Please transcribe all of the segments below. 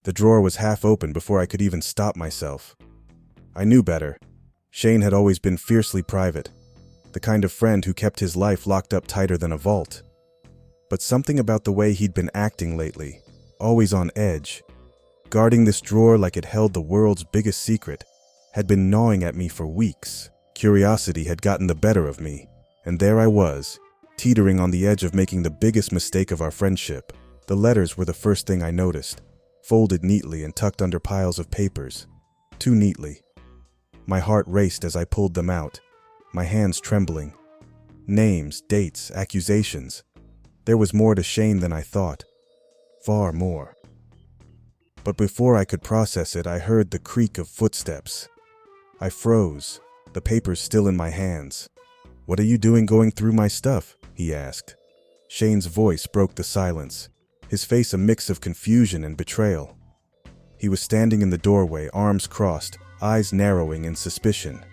The drawer was half open before I could even stop myself. I knew better. Shane had always been fiercely private, the kind of friend who kept his life locked up tighter than a vault. But something about the way he'd been acting lately, always on edge, guarding this drawer like it held the world's biggest secret, had been gnawing at me for weeks. Curiosity had gotten the better of me, and there I was, teetering on the edge of making the biggest mistake of our friendship. The letters were the first thing I noticed, folded neatly and tucked under piles of papers. Too neatly. My heart raced as I pulled them out, my hands trembling. Names, dates, accusations. There was more to Shane than I thought. Far more. But before I could process it, I heard the creak of footsteps. I froze, the papers still in my hands. "What are you doing going through my stuff?" he asked. Shane's voice broke the silence, his face a mix of confusion and betrayal. He was standing in the doorway, arms crossed, eyes narrowing in suspicion.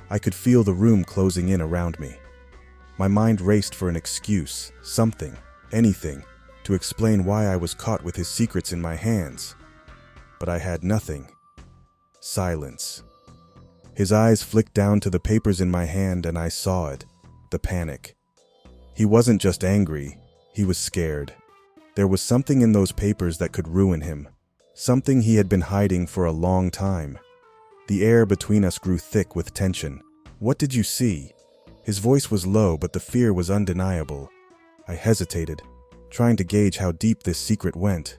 I could feel the room closing in around me. My mind raced for an excuse, something, anything, to explain why I was caught with his secrets in my hands. But I had nothing. Silence. His eyes flicked down to the papers in my hand and I saw it, the panic. He wasn't just angry, he was scared. There was something in those papers that could ruin him, something he had been hiding for a long time. The air between us grew thick with tension. "What did you see?" His voice was low, but the fear was undeniable. I hesitated, trying to gauge how deep this secret went.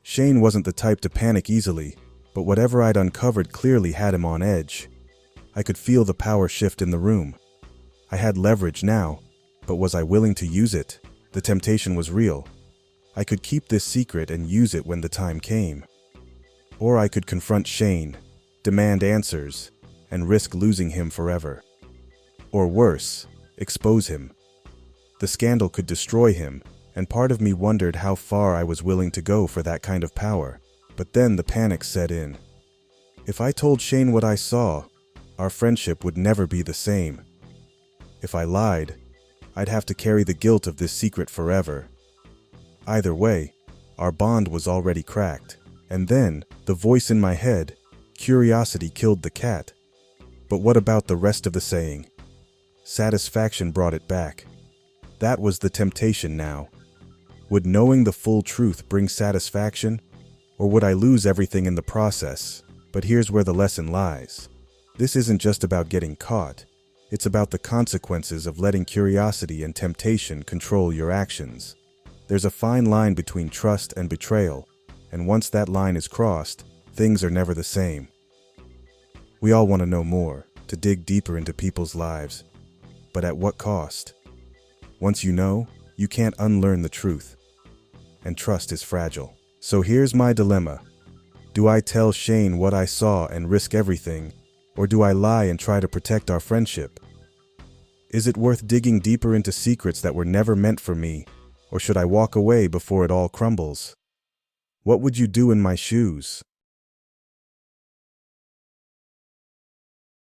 Shane wasn't the type to panic easily, but whatever I'd uncovered clearly had him on edge. I could feel the power shift in the room. I had leverage now, but was I willing to use it? The temptation was real. I could keep this secret and use it when the time came. Or I could confront Shane, demand answers, and risk losing him forever. Or worse, expose him. The scandal could destroy him, and part of me wondered how far I was willing to go for that kind of power. But then the panic set in. If I told Shane what I saw, our friendship would never be the same. If I lied, I'd have to carry the guilt of this secret forever. Either way, our bond was already cracked. And then, the voice in my head, curiosity killed the cat. But what about the rest of the saying? Satisfaction brought it back. That was the temptation now. Would knowing the full truth bring satisfaction? Or would I lose everything in the process? But here's where the lesson lies. This isn't just about getting caught. It's about the consequences of letting curiosity and temptation control your actions. There's a fine line between trust and betrayal, and once that line is crossed, things are never the same. We all want to know more, to dig deeper into people's lives. But at what cost? Once you know, you can't unlearn the truth. And trust is fragile. So here's my dilemma. Do I tell Shane what I saw and risk everything, or do I lie and try to protect our friendship? Is it worth digging deeper into secrets that were never meant for me, or should I walk away before it all crumbles? What would you do in my shoes?